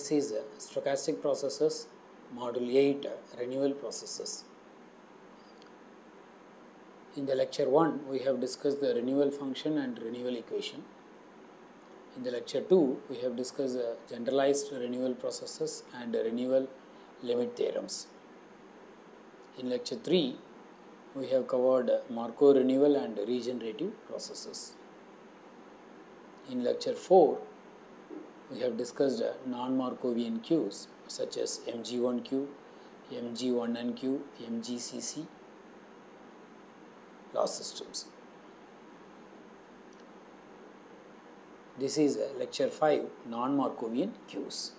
This is stochastic processes, module 8, renewal processes. In the lecture 1, we have discussed the renewal function and renewal equation. In the lecture 2, we have discussed generalized renewal processes and renewal limit theorems. In lecture 3, we have covered Markov renewal and regenerative processes. In lecture 4, we have discussed non-Markovian queues such as MG1Q, MG1NQ, MGCC, loss systems. This is lecture 5, non-Markovian queues.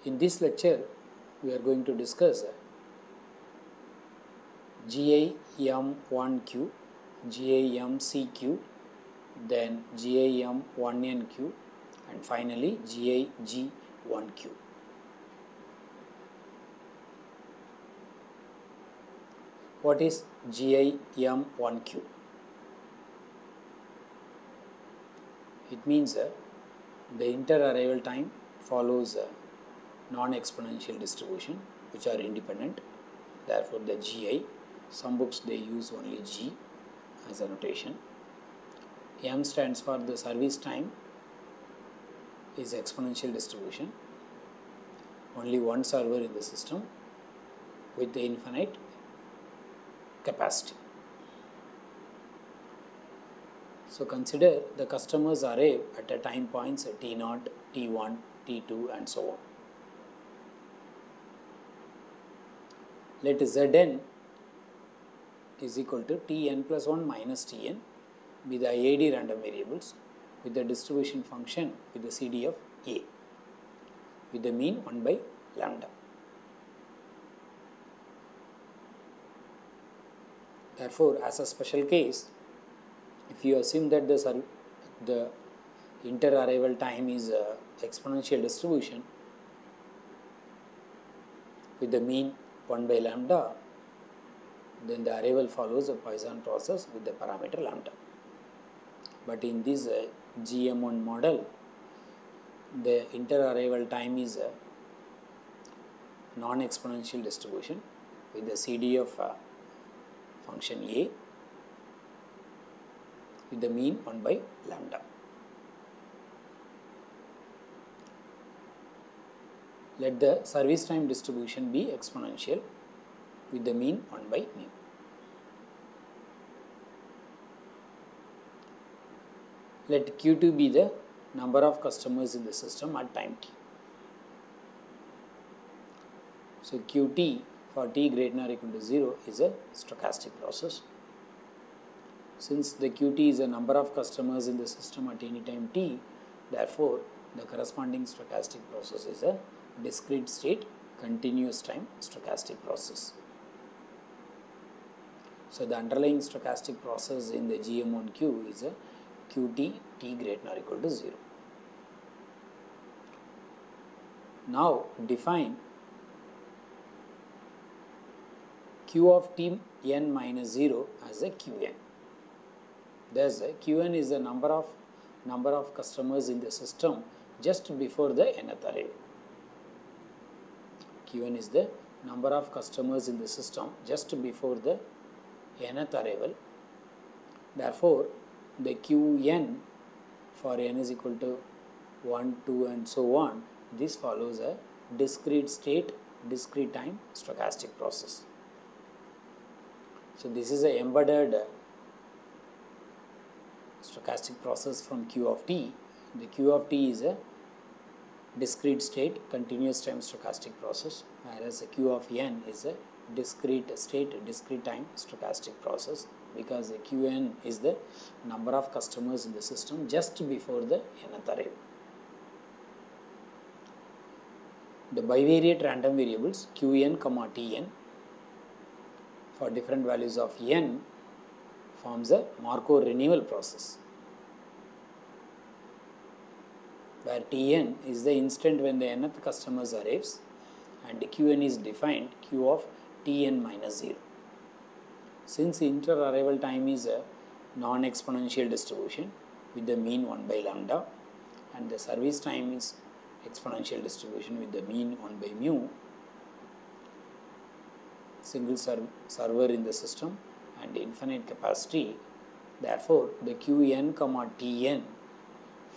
In this lecture, we are going to discuss GIM1Q, GIMCQ, then GIM1NQ, and finally GIG1Q. What is GIM1Q? It means the inter-arrival time follows a non-exponential distribution which are independent. Therefore, the GI, some books they use only G as a notation. M stands for the service time is exponential distribution. Only one server in the system with the infinite capacity. So consider the customers arrive at a time points at T0, T1, T2 and so on. Let Zn is equal to Tn plus 1 minus Tn be the IID random variables with the distribution function with the CD of A with the mean 1 by lambda. Therefore, as a special case, if you assume that the inter-arrival time is a exponential distribution with the mean 1 by lambda, then the arrival follows a Poisson process with the parameter lambda. But in this GM1 model, the inter-arrival time is a non-exponential distribution with the CD of function A with the mean 1 by lambda. Let the service time distribution be exponential with the mean 1 by mu. Let Q2 be the number of customers in the system at time t. So Qt for t greater than or equal to 0 is a stochastic process. Since the Qt is a number of customers in the system at any time t, therefore the corresponding stochastic process is a discrete state continuous time stochastic process. So the underlying stochastic process in the GM1Q is a Qt t greater than or equal to 0. Now define Q of t n minus 0 as a Qn. Thus, Qn is the number of customers in the system just before the nth arrival. Qn is the number of customers in the system just before the nth arrival. Therefore, the Qn for n is equal to 1, 2 and so on, this follows a discrete state, discrete time stochastic process. So this is a embedded stochastic process from Q of t. The Q of t is a discrete state continuous time stochastic process, whereas the Q of n is a discrete state discrete time stochastic process, because the Qn is the number of customers in the system just before the nth arrival. The bivariate random variables Qn, Tn for different values of n forms a Markov renewal process, where Tn is the instant when the nth customers arrives and Qn is defined Q of Tn minus 0. Since inter-arrival time is a non-exponential distribution with the mean 1 by lambda and the service time is exponential distribution with the mean 1 by mu, single server in the system and infinite capacity. Therefore, the Qn, Tn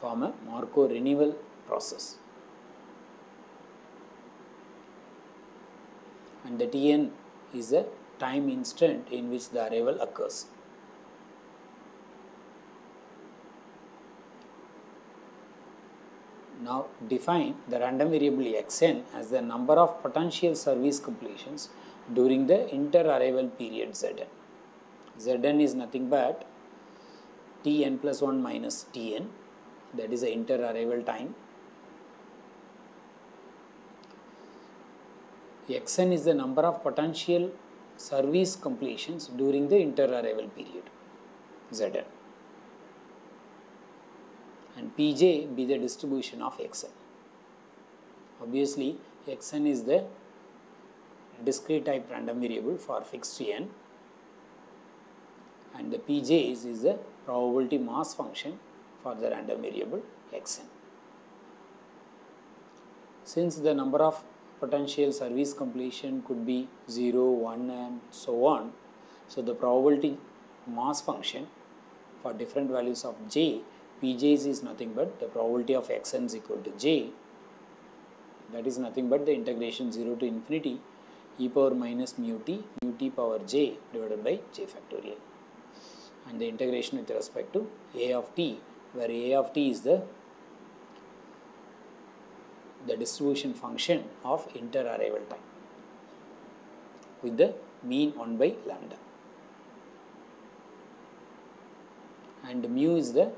form a Markov renewal process, and the Tn is a time instant in which the arrival occurs. Now, define the random variable xn as the number of potential service completions during the inter-arrival period Zn. Zn is nothing but Tn plus 1 minus Tn, that is the inter-arrival time. Xn is the number of potential service completions during the inter-arrival period Zn, and Pj be the distribution of Xn. Obviously, Xn is the discrete type random variable for fixed n, and the Pj is the probability mass function for the random variable Xn. Since the number of potential service completion could be 0, 1 and so on, so the probability mass function for different values of j, Pj is nothing but the probability of Xn is equal to j, that is nothing but the integration 0 to infinity e power minus mu t power j divided by j factorial, and the integration with respect to a of t, where a of t is the distribution function of inter-arrival time with the mean 1 by lambda, and mu is the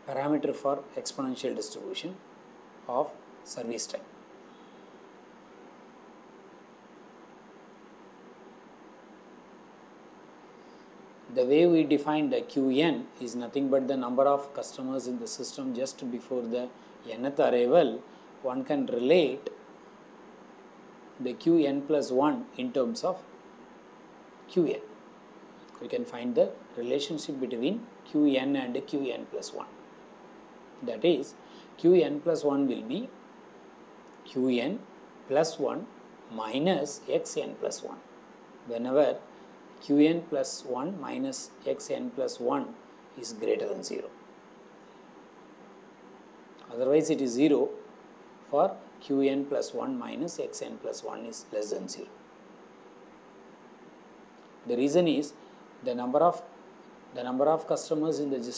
parameter for exponential distribution of service time. The way we define the Qn is nothing but the number of customers in the system just before the nth arrival. One can relate the Qn plus 1 in terms of Qn. We can find the relationship between Qn and Qn plus 1. That is, Qn plus 1 will be Qn plus 1 minus Xn plus 1. Whenever Qn plus 1 minus Xn plus 1 is greater than 0. Otherwise, it is 0 for Qn plus 1 minus Xn plus 1 is less than 0. The reason is the number of customers in the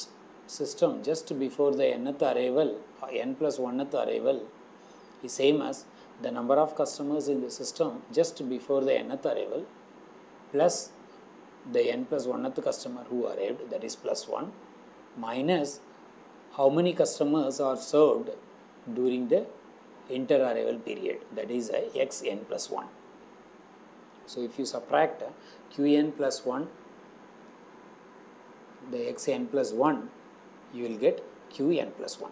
system just before the nth arrival, n plus 1th arrival, is same as the number of customers in the system just before the nth arrival plus the n plus 1th customer who arrived, that is plus 1, minus how many customers are served during the inter-arrival period, that is xn plus 1. So, if you subtract Qn plus 1, the xn plus 1, you will get Qn plus 1,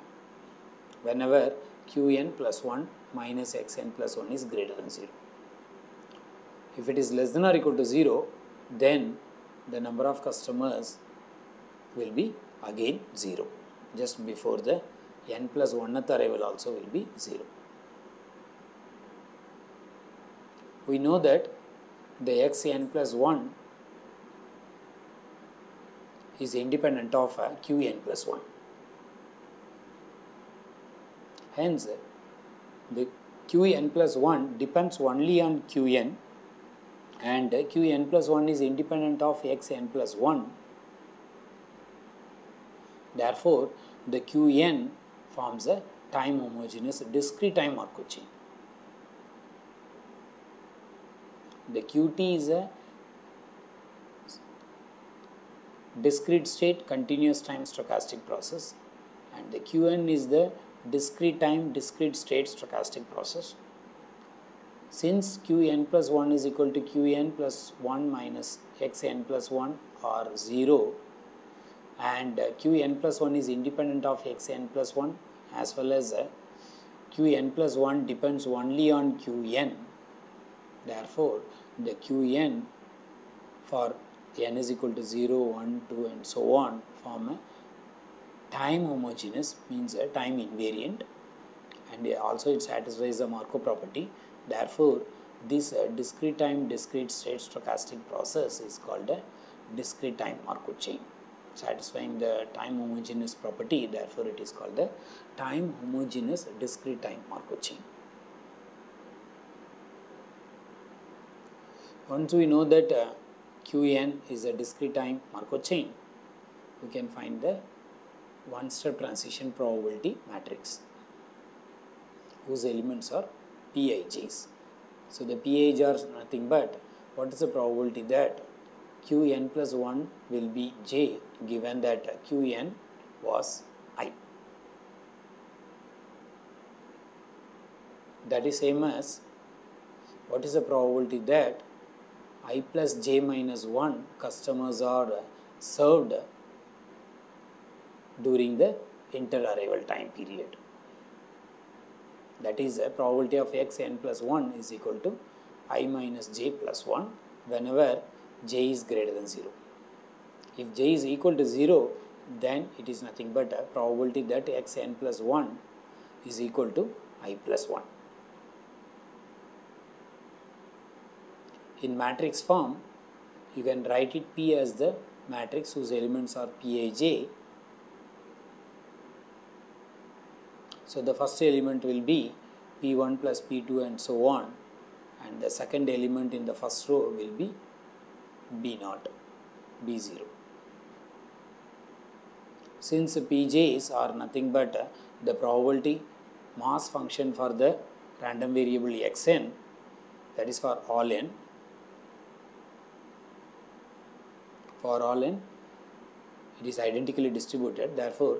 whenever Qn plus 1 minus xn plus 1 is greater than 0. If it is less than or equal to 0, then the number of customers will be again 0. Just before the n plus 1th arrival also will be 0. We know that the xn plus 1 is independent of Qn plus 1. Hence, the Qn plus 1 depends only on Qn, and Qn plus 1 is independent of xn plus 1. Therefore, the Qn forms a time homogeneous discrete time Markov chain. The Qt is a discrete state continuous time stochastic process, and the Qn is the discrete time discrete state stochastic process. Since Qn plus 1 is equal to Qn plus 1 minus xn plus 1 or 0, and Qn plus 1 is independent of xn plus 1, as well as Qn plus 1 depends only on Qn. Therefore, the Qn for n is equal to 0, 1, 2 and so on form a time homogeneous means time invariant, and also it satisfies the Markov property. Therefore, this discrete time discrete state stochastic process is called a discrete time Markov chain, satisfying the time homogeneous property. Therefore, it is called the time homogeneous discrete time Markov chain. Once we know that Qn is a discrete time Markov chain, we can find the one-step transition probability matrix whose elements are Pij's. So, the Pij are nothing but what is the probability that Qn plus 1 will be j given that Qn was I. That is same as what is the probability that I plus j minus 1 customers are served during the inter-arrival time period. That is a probability of x n plus 1 is equal to I minus j plus 1 whenever j is greater than 0. If j is equal to 0, then it is nothing but a probability that x n plus 1 is equal to I plus 1. In matrix form, you can write it P as the matrix whose elements are Pij. So, the first element will be P1 plus P2 and so on, and the second element in the first row will be B0, B0. Since Pj's are nothing but the probability mass function for the random variable xn, that is for all n. For all n, it is identically distributed. Therefore,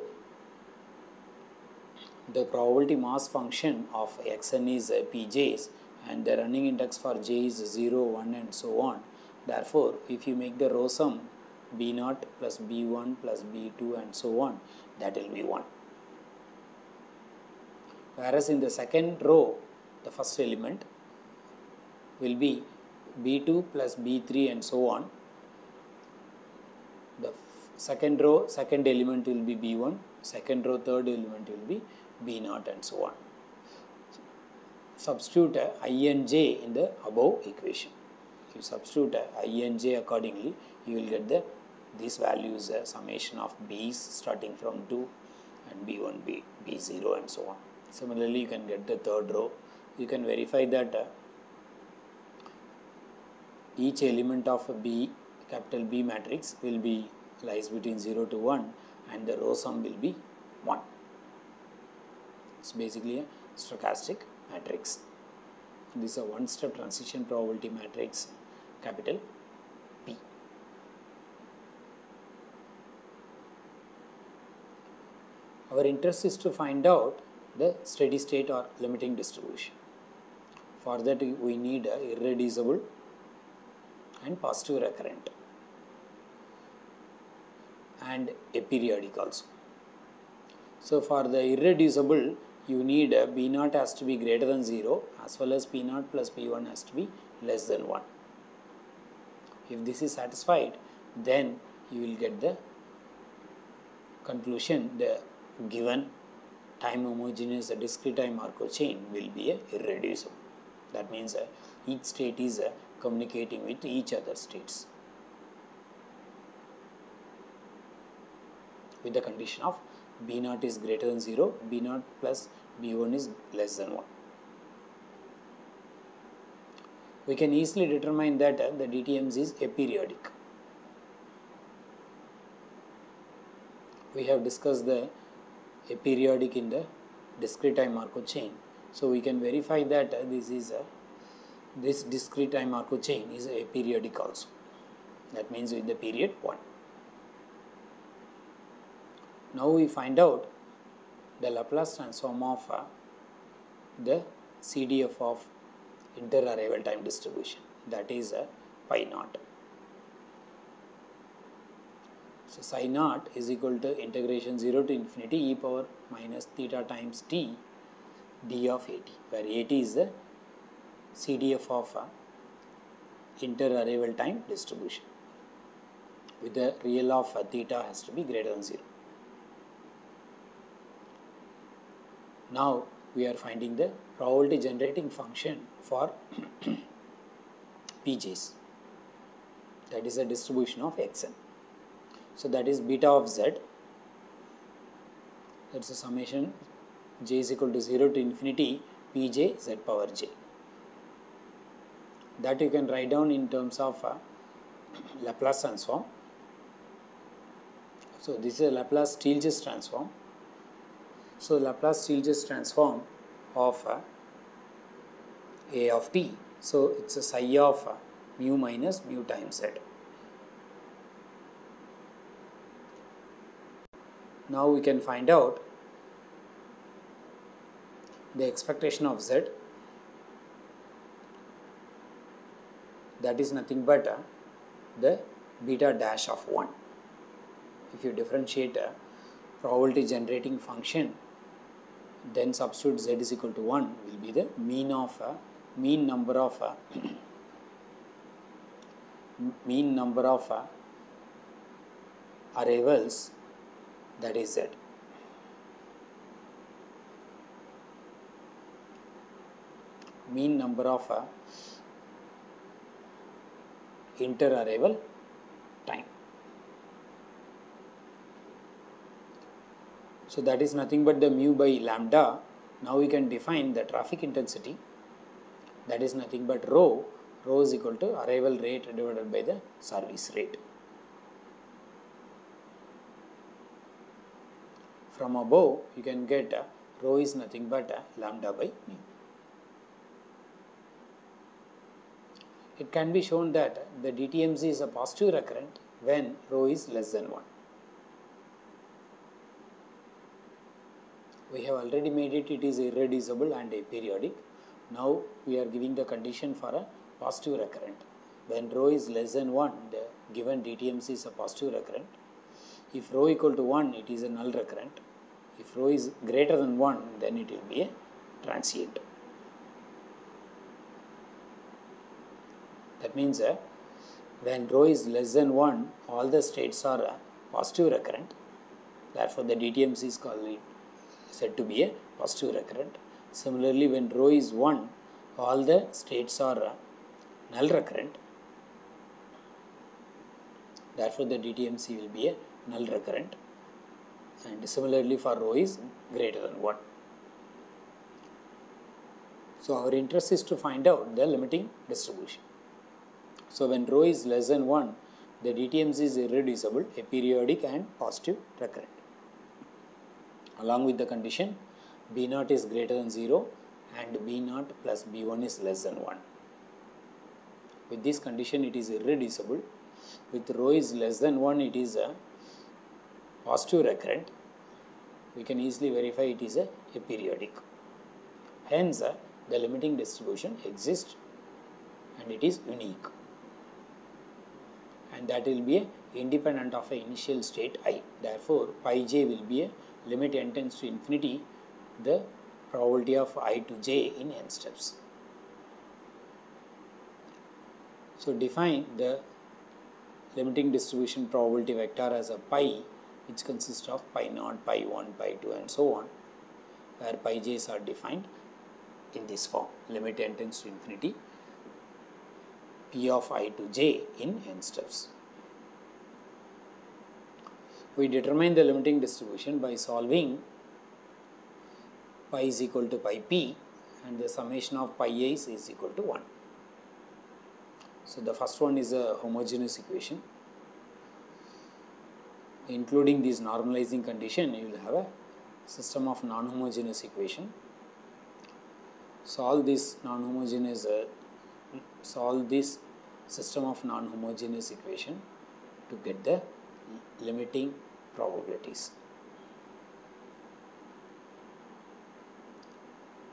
the probability mass function of xn is Pj's, and the running index for j is 0, 1 and so on. Therefore, if you make the row sum B0 plus B1 plus B2 and so on, that will be 1. Whereas in the second row, the first element will be B2 plus B3 and so on. The second row, second element will be B1, second row, third element will be B0 and so on. Substitute I and j in the above equation. If you substitute I and j accordingly, you will get these values summation of b's starting from 2 and b1, b0 and so on. Similarly, you can get the third row. You can verify that each element of a B, capital B matrix will be lies between 0 to 1 and the row sum will be 1. It's basically a stochastic matrix. This is a one-step transition probability matrix, capital P. Our interest is to find out the steady state or limiting distribution. For that, we need a irreducible and positive recurrent and aperiodic also. So, for the irreducible, you need B0 has to be greater than 0 as well as P0 plus P1 has to be less than 1. If this is satisfied, then you will get the conclusion the given time homogeneous discrete time Markov chain will be irreducible. That means each state is communicating with each other states with the condition of B0 is greater than 0, B0 plus B1 is less than 1. We can easily determine that the DTMs is aperiodic. We have discussed the aperiodic in the discrete time Markov chain. So, we can verify that this discrete time Markov chain is aperiodic also. That means with the period 1. Now, we find out the Laplace transform of the CDF of inter-arrival time distribution, that is pi naught. So, psi naught is equal to integration 0 to infinity e power minus theta times t d of at, where at is the CDF of inter-arrival time distribution with the real of theta has to be greater than 0. Now we are finding the probability generating function for pj's, that is a distribution of xn. So that is beta of z, that is a summation j is equal to 0 to infinity pj z power j. That you can write down in terms of Laplace transform. So this is a Laplace-Steelges transform. So Laplace-Steelges transform of a of t. So it's a psi of mu minus mu times z. Now we can find out the expectation of z, that is nothing but the beta dash of 1. If you differentiate a probability generating function, then substitute z is equal to 1 will be the mean number of arrivals, that is z. Mean number of inter-arrival time. So that is nothing but the mu by lambda. Now we can define the traffic intensity, that is nothing but rho. Rho is equal to arrival rate divided by the service rate. From above you can get rho is nothing but lambda by mu. It can be shown that the DTMZ is a positive recurrent when rho is less than 1. We have already made it, it is irreducible and aperiodic. Now we are giving the condition for a positive recurrent. When rho is less than 1, the given DTMZ is a positive recurrent. If rho equal to 1, it is a null recurrent. If rho is greater than 1, then it will be a transient. That means when rho is less than 1, all the states are positive recurrent. Therefore, the DTMZ is said to be a positive recurrent. Similarly, when rho is 1, all the states are null recurrent. Therefore, the DTMZ will be a null recurrent. And similarly, for rho is greater than 1. So, our interest is to find out the limiting distribution. So, when rho is less than 1, the DTMZ is irreducible, aperiodic and positive recurrent. Along with the condition B0 is greater than 0 and B0 plus B1 is less than 1. With this condition it is irreducible. With rho is less than 1, it is a positive recurrent. We can easily verify it is a aperiodic. Hence, the limiting distribution exists and it is unique. And that will be independent of an initial state I. Therefore, pi j will be a limit n tends to infinity, the probability of I to j in n steps. So, define the limiting distribution probability vector as a pi, which consists of pi naught, pi 1, pi 2 and so on, where pi j's are defined in this form, limit n tends to infinity p of I to j in n steps. We determine the limiting distribution by solving pi is equal to pi p and the summation of pi i's is equal to 1. So, the first one is a homogeneous equation. Including this normalizing condition, you will have a system of non-homogeneous equation. Solve this system of non-homogeneous equation to get the limiting probabilities.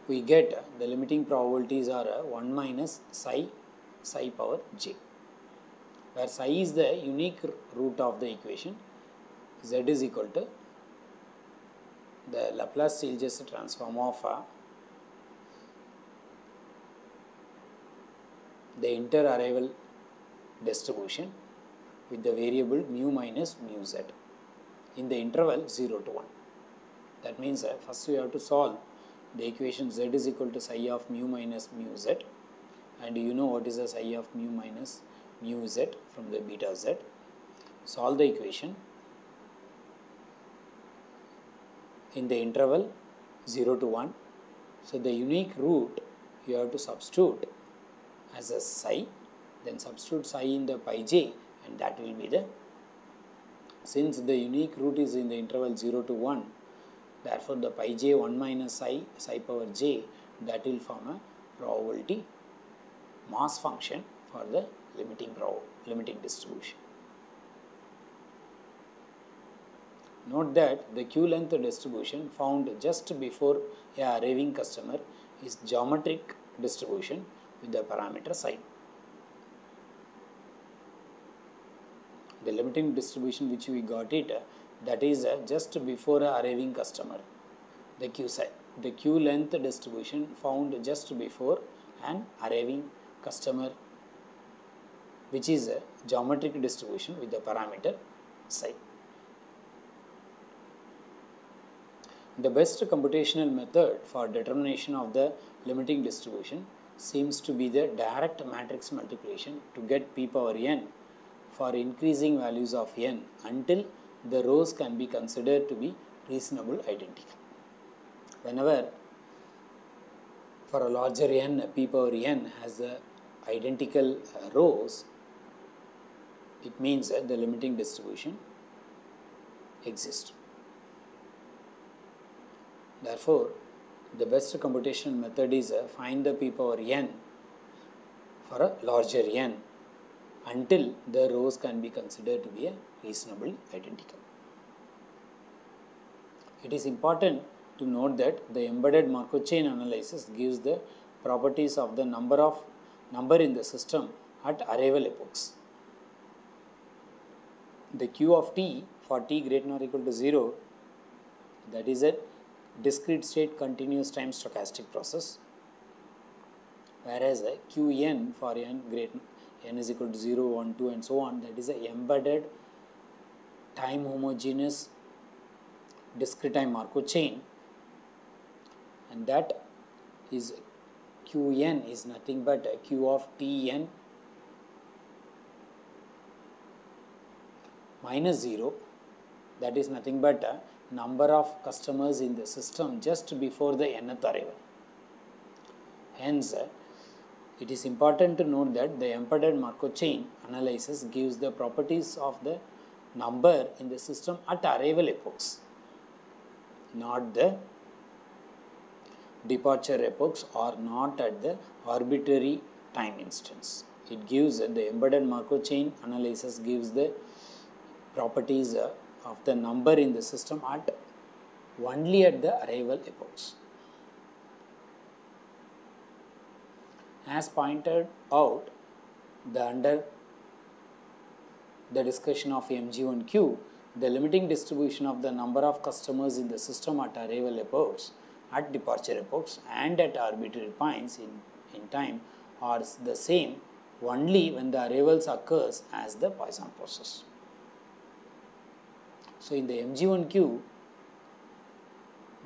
We get the limiting probabilities are 1 minus psi power j, where psi is the unique root of the equation. Z is equal to the Laplace-Steelges transform of the inter-arrival distribution with the variable mu minus mu z in the interval 0 to 1. That means first we have to solve the equation z is equal to psi of mu minus mu z, and you know what is the psi of mu minus mu z from the beta z. Solve the equation in the interval 0 to 1. So the unique root you have to substitute as a psi, then substitute psi in the pi j, and that will be the, since the unique root is in the interval 0 to 1, therefore the pi j 1 minus psi power j, that will form a probability mass function for the limiting distribution. Note that the Q length distribution found just before a arriving customer is geometric distribution with the parameter psi. The limiting distribution which we got it, that is just before a arriving customer. The Q length distribution found just before an arriving customer, which is a geometric distribution with the parameter psi. The best computational method for determination of the limiting distribution seems to be the direct matrix multiplication to get p power n for increasing values of n until the rows can be considered to be reasonable identical. Whenever for a larger n, p power n has the identical rows, it means that the limiting distribution exists. Therefore, the best computational method is find the p power n for a larger n until the rows can be considered to be a reasonably identical. It is important to note that the embedded Markov chain analysis gives the properties of the number in the system at arrival epochs. The Q of t for t greater than or equal to 0, that is a discrete state continuous time stochastic process, whereas a Qn for n greater n is equal to 0, 1, 2 and so on, that is a embedded time homogeneous discrete time Markov chain, and that is Qn is nothing but a Q of Tn minus 0, that is nothing but a number of customers in the system just before the nth arrival. Hence, it is important to note that the embedded Markov chain analysis gives the properties of the number in the system at arrival epochs, not the departure epochs or not at the arbitrary time instance. It gives the embedded Markov chain analysis gives the properties of the number in the system at only at the arrival epochs. As pointed out under the discussion of MG1Q, the limiting distribution of the number of customers in the system at arrival epochs, at departure epochs and at arbitrary points in time are the same only when the arrivals occurs as the Poisson process. So, in the MG1Q,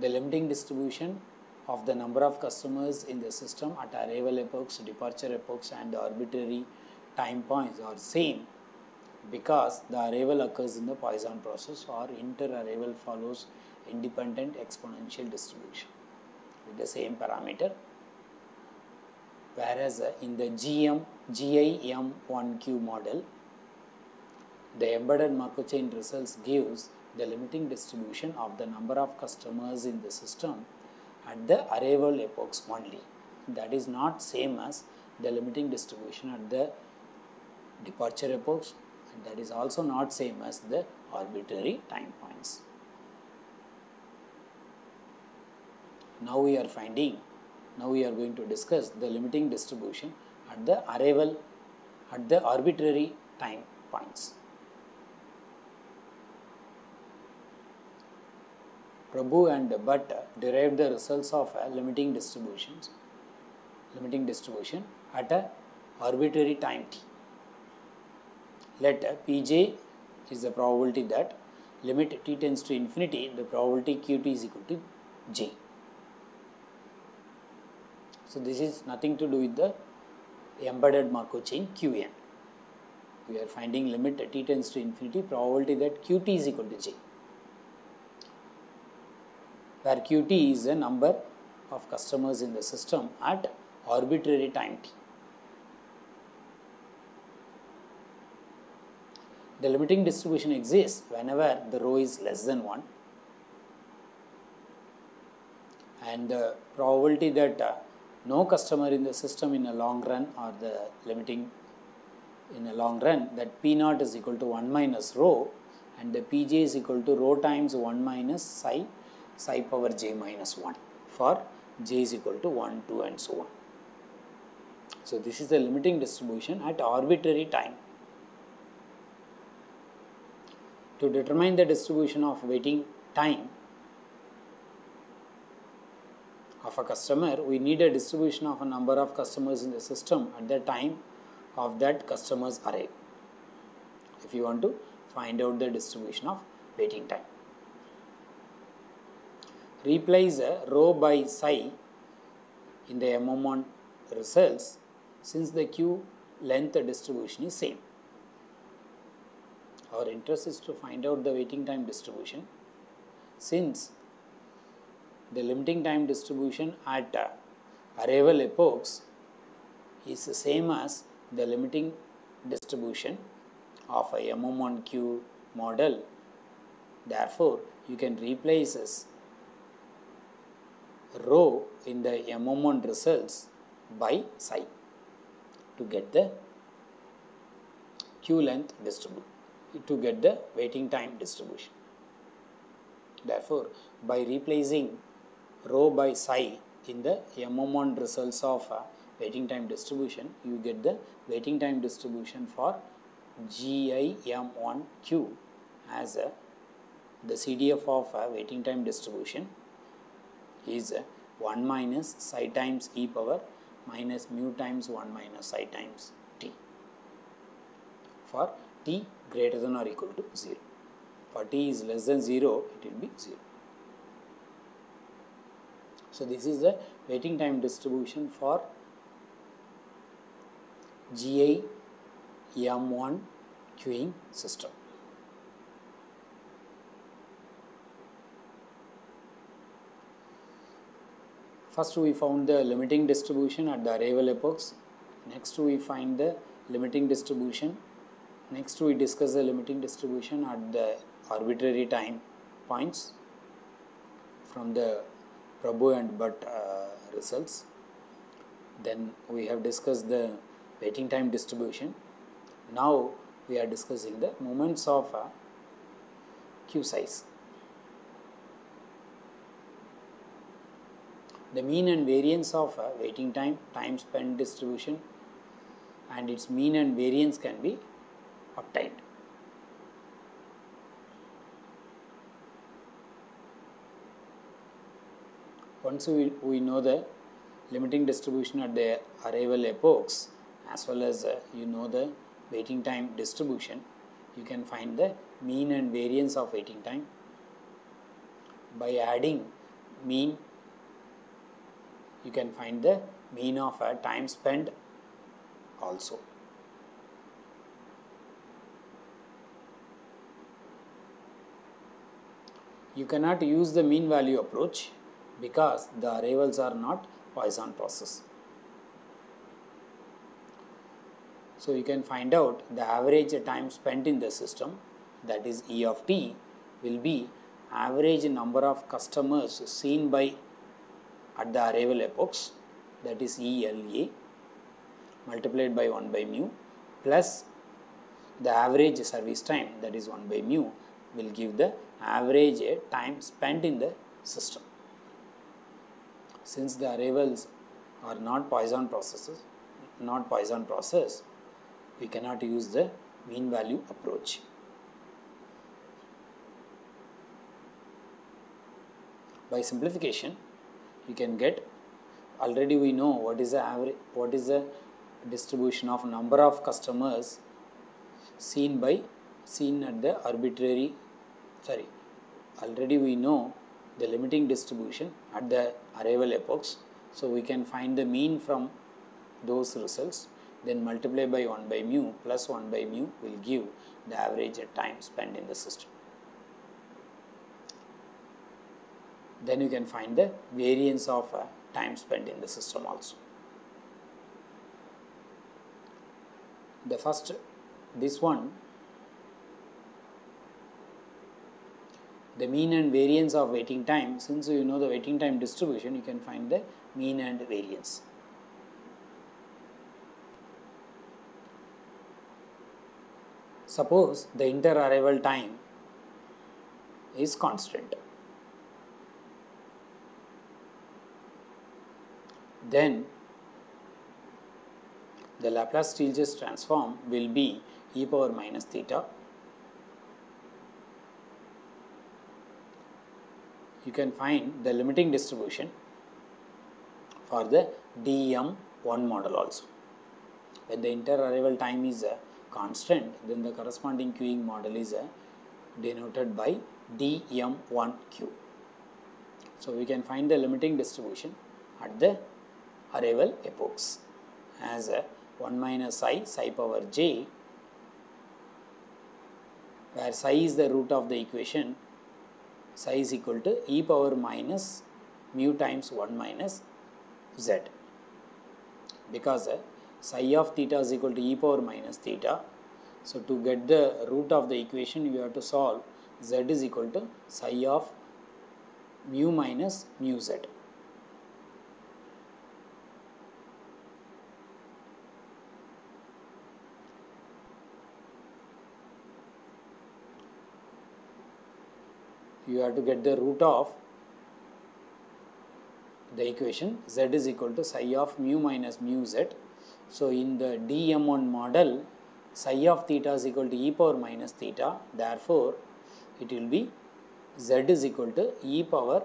the limiting distribution of the number of customers in the system at arrival epochs, departure epochs and the arbitrary time points are same because the arrival occurs in the Poisson process or inter-arrival follows independent exponential distribution with the same parameter, whereas in the GIM1Q model, the embedded Markov chain results gives the limiting distribution of the number of customers in the system at the arrival epochs only. That is not same as the limiting distribution at the departure epochs, and that is also not same as the arbitrary time points. Now we are going to discuss the limiting distribution at the arrival at the arbitrary time points. Prabhu and Bhatt derived the results of a limiting distribution at a arbitrary time t. Let Pj is the probability that limit t tends to infinity, the probability Qt is equal to j. So this is nothing to do with the embedded Markov chain Qn. We are finding limit t tends to infinity, probability that Qt is equal to j, where Qt is the number of customers in the system at arbitrary time t. The limiting distribution exists whenever the rho is less than 1, and the probability that no customer in the system in a long run, or the limiting in a long run, that P naught is equal to 1 minus rho, and the Pj is equal to rho times 1 minus psi power j minus 1 for j is equal to 1, 2 and so on. So this is the limiting distribution at arbitrary time. To determine the distribution of waiting time of a customer, we need a distribution of a number of customers in the system at the time of that customer's arrival, if you want to find out the distribution of waiting time. Replace rho by psi in the MM1 results, since the Q length distribution is same. Our interest is to find out the waiting time distribution, since the limiting time distribution at arrival epochs is the same as the limiting distribution of a MM1Q model. Therefore, you can replace this rho in the MM1 results by psi to get the Q length distribution, to get the waiting time distribution. Therefore, by replacing rho by psi in the MM1 results of waiting time distribution, you get the waiting time distribution for GIM1Q as the CDF of waiting time distribution is 1 minus psi times e power minus mu times 1 minus psi times t for t greater than or equal to 0. For t is less than 0, it will be 0. So this is the waiting time distribution for GIM1 queuing system. First we found the limiting distribution at the arrival epochs. Next we find the limiting distribution. Next we discuss the limiting distribution at the arbitrary time points from the Prabhu and Bhatt results. Then we have discussed the waiting time distribution. Now we are discussing the moments of queue size. The mean and variance of waiting time, time spent distribution, and its mean and variance can be obtained. Once we know the limiting distribution at the arrival epochs, as well as you know the waiting time distribution, you can find the mean and variance of waiting time. By adding mean, you can find the mean of time spent also. You cannot use the mean value approach because the arrivals are not Poisson process. So you can find out the average time spent in the system, that is E of t, will be average number of customers seen by at the arrival epochs, that is ELA, multiplied by 1 by mu, plus the average service time, that is 1 by mu, will give the average time spent in the system. Since the arrivals are not Poisson process, we cannot use the mean value approach. By simplification, you can get, already we know what is the average, what is the distribution of number of customers seen at the arbitrary, already we know the limiting distribution at the arrival epochs. So we can find the mean from those results, then multiply by 1 by mu plus 1 by mu will give the average time spent in the system. Then you can find the variance of time spent in the system also. The first, this one, the mean and variance of waiting time. Since you know the waiting time distribution, you can find the mean and variance. Suppose the inter-arrival time is constant. Then the Laplace-Steelges transform will be e power minus theta. You can find the limiting distribution for the DM1 model also. When the inter-arrival time is a constant, then the corresponding queuing model is denoted by DM1Q. So we can find the limiting distribution at the arrival epochs as 1 minus psi power j, where psi is the root of the equation, psi is equal to e power minus mu times 1 minus z, because psi of theta is equal to e power minus theta. So to get the root of the equation, you have to solve z is equal to psi of mu minus mu z. You have to get the root of the equation, z is equal to psi of mu minus mu z. So in the DM1 model, psi of theta is equal to e power minus theta, therefore it will be z is equal to e power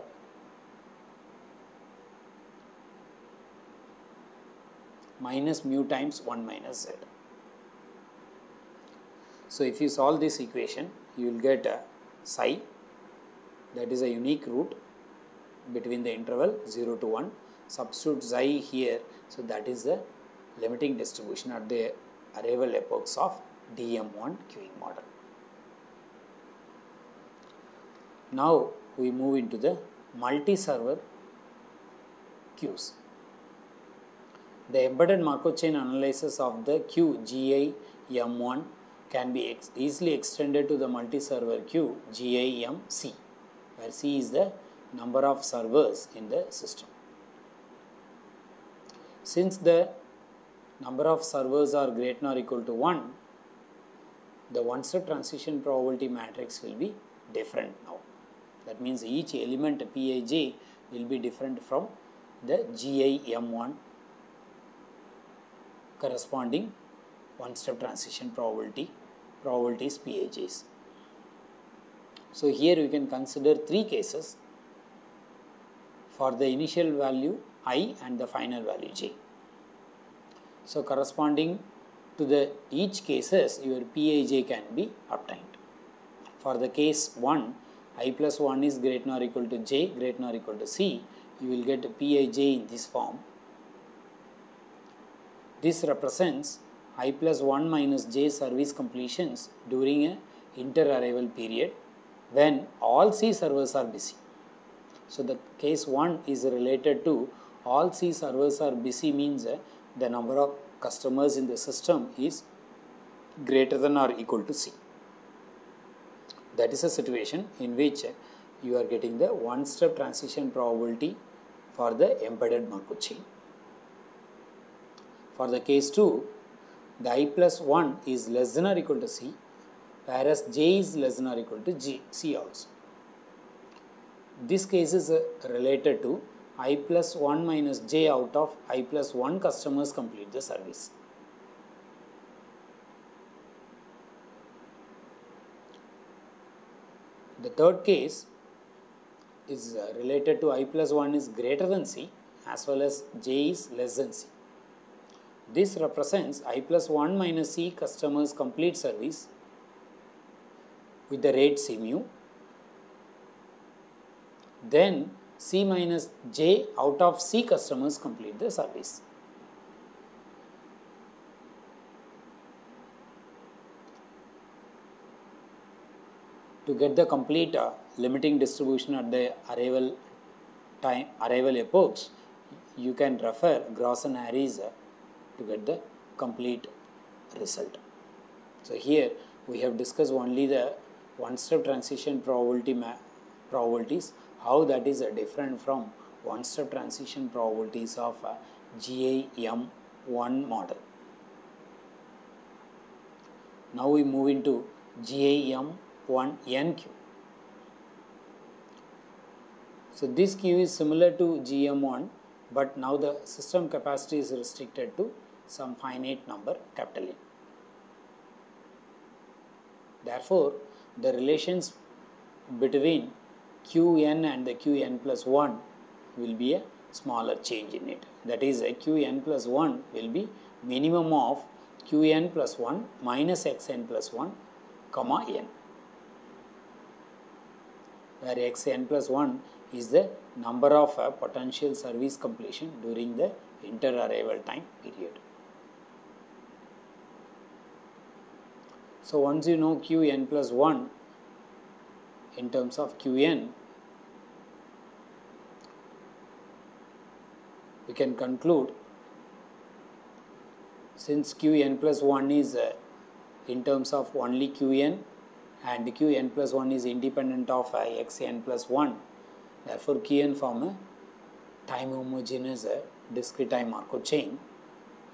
minus mu times 1 minus z. So if you solve this equation, you will get psi, that is a unique root between the interval 0 to 1. Substitute psi here, so that is the limiting distribution at the arrival epochs of DM1 queuing model. Now we move into the multi-server queues. The embedded Markov chain analysis of the queue GIM1 can be easily extended to the multi-server queue GIMC, where C is the number of servers in the system. Since the number of servers are greater than or equal to 1, the one-step transition probability matrix will be different now. That means each element Pij will be different from the GIM1 corresponding one-step transition probabilities Pijs. So here we can consider three cases for the initial value I and the final value j. So corresponding to the each cases, your Pij can be obtained. For the case 1, I plus 1 is greater than or equal to j, greater than or equal to c, you will get Pij in this form. This represents I plus 1 minus j service completions during a inter-arrival period when all C servers are busy. So the case 1 is related to all C servers are busy, means the number of customers in the system is greater than or equal to C. That is a situation in which you are getting the one-step transition probability for the embedded Markov chain. For the case 2, the I plus 1 is less than or equal to C, whereas j is less than or equal to c also. This case is related to I plus 1 minus j out of I plus 1 customers complete the service. The third case is related to I plus 1 is greater than c as well as j is less than c. This represents I plus 1 minus c customers complete service with the rate c mu. Then C minus J out of C customers complete the service. To get the complete limiting distribution at the arrival epochs, you can refer Gross and Harris to get the complete result. So here we have discussed only the one-step transition probabilities, how that is different from one-step transition probabilities of GAM1 model. Now we move into GAM1N queue. So this queue is similar to GM1, but now the system capacity is restricted to some finite number capital N. Therefore, the relations between Qn and the Qn plus 1 will be a smaller change in it. That is, a Qn plus 1 will be minimum of Qn plus 1 minus Xn plus 1 comma n, where Xn plus 1 is the number of potential service completion during the inter-arrival time period. So once you know Qn plus 1 in terms of Qn, we can conclude, since Qn plus 1 is in terms of only Qn and Qn plus 1 is independent of Xn plus 1, therefore Qn form a time homogeneous discrete time Markov chain,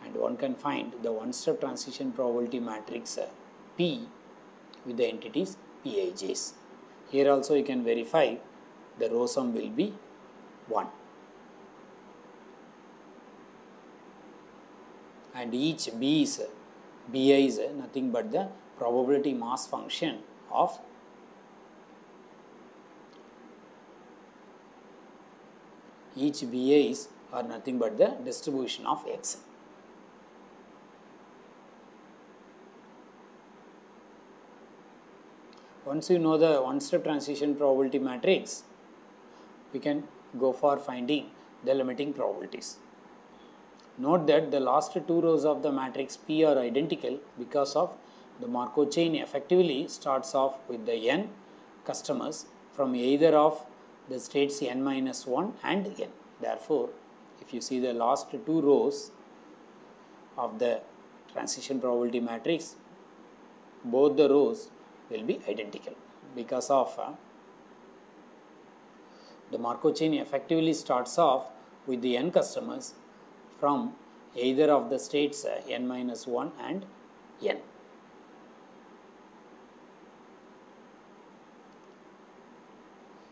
and one can find the one-step transition probability matrix P with the entities Pij's. Here also you can verify the row sum will be 1. And each Bi is nothing but the probability mass function of each Bi's are nothing but the distribution of X. Once you know the one-step transition probability matrix, we can go for finding the limiting probabilities. Note that the last two rows of the matrix P are identical because of the Markov chain effectively starts off with the n customers from either of the states n minus 1 and n. Therefore, if you see the last two rows of the transition probability matrix, both the rows will be identical because of the Markov chain effectively starts off with the n customers from either of the states n minus 1 and n.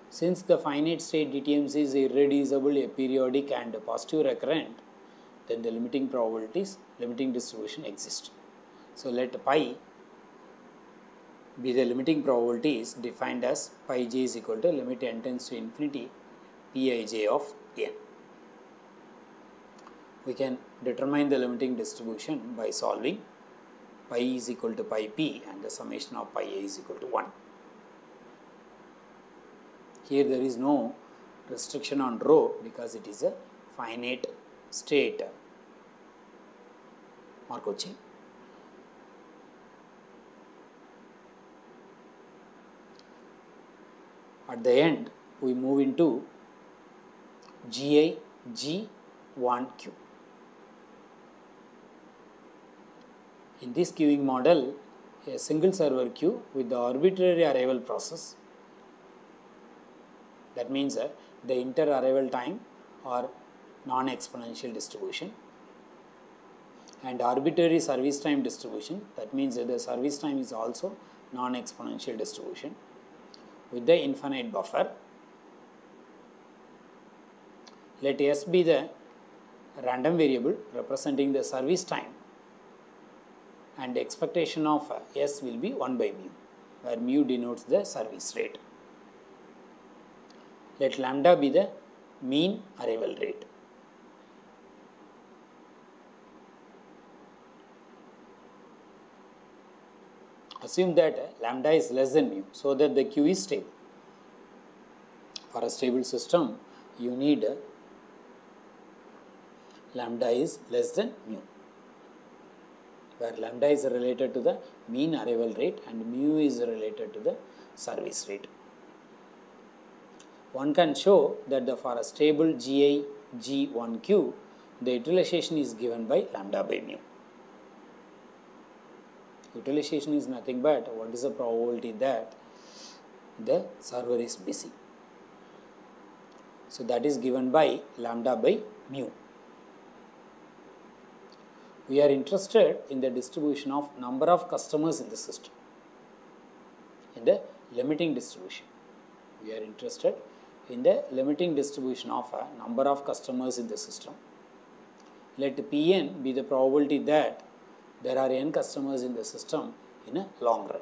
Since the finite state DTMC is irreducible, aperiodic and positive recurrent, then the limiting distribution exists. So let pi be the limiting probability is defined as pi j is equal to limit n tends to infinity Pij of n. We can determine the limiting distribution by solving pi is equal to pi p and the summation of pi a is equal to 1. Here there is no restriction on rho because it is a finite state Markov chain. At the end, we move into GI-G1 In this queuing model, a single server queue with the arbitrary arrival process, that means the inter-arrival time or non-exponential distribution, and arbitrary service time distribution, that means the service time is also non-exponential distribution, with the infinite buffer. Let S be the random variable representing the service time, and the expectation of S will be 1 by mu, where mu denotes the service rate. Let lambda be the mean arrival rate. Assume that lambda is less than mu so that the queue is stable. For a stable system, you need lambda is less than mu, where lambda is related to the mean arrival rate and mu is related to the service rate. One can show that for a stable GI G1Q, the utilization is given by lambda by mu. Utilization is nothing but what is the probability that the server is busy. So that is given by lambda by mu. We are interested in the distribution of number of customers in the system, in the limiting distribution. We are interested in the limiting distribution of a number of customers in the system. Let Pn be the probability that there are n customers in the system in a long run.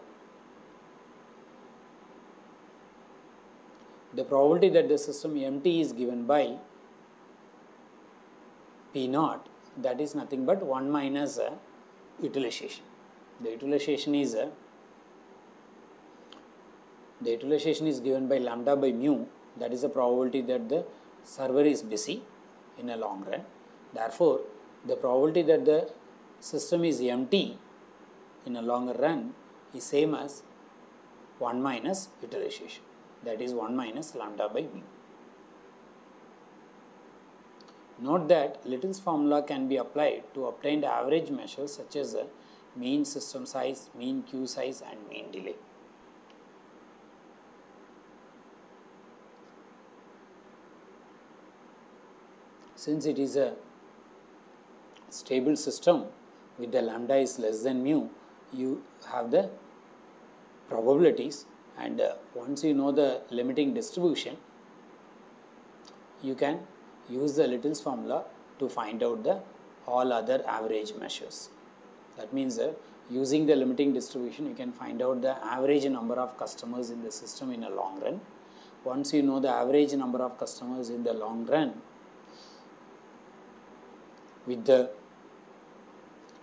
The probability that the system empty is given by P naught, that is nothing but 1 minus utilization. The utilization is given by lambda by mu, that is the probability that the server is busy in a long run. Therefore, the probability that the system is empty in a longer run is same as 1 minus utilization, that is 1 minus lambda by mu. Note that Little's formula can be applied to obtain the average measures such as mean system size, mean queue size and mean delay. Since it is a stable system with the lambda is less than mu, you have the probabilities, and once you know the limiting distribution, you can use the Little's formula to find out the all other average measures. That means using the limiting distribution, you can find out the average number of customers in the system in a long run. Once you know the average number of customers in the long run, with the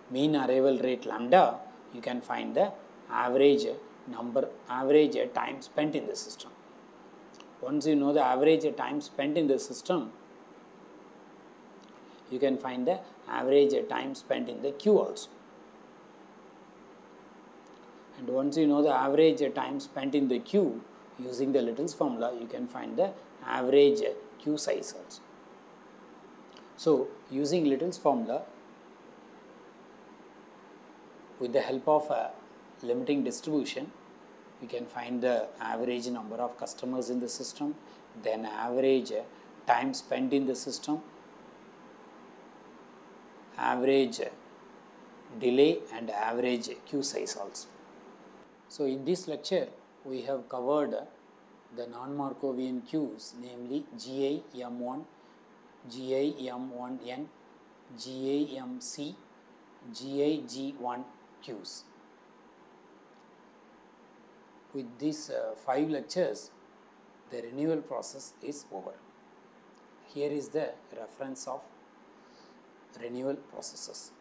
mean arrival rate lambda, you can find the average time spent in the system. Once you know the average time spent in the system, you can find the average time spent in the queue also. And once you know the average time spent in the queue, using the Little's formula, you can find the average queue size also. So, using Little's formula, with the help of a limiting distribution, we can find the average number of customers in the system, then average time spent in the system, average delay and average queue size also. So, in this lecture, we have covered the non-Markovian queues, namely GIM1, GIM1N, GIMC, GIG1 queues. With these 5 lectures, the renewal process is over. Here is the reference of renewal processes.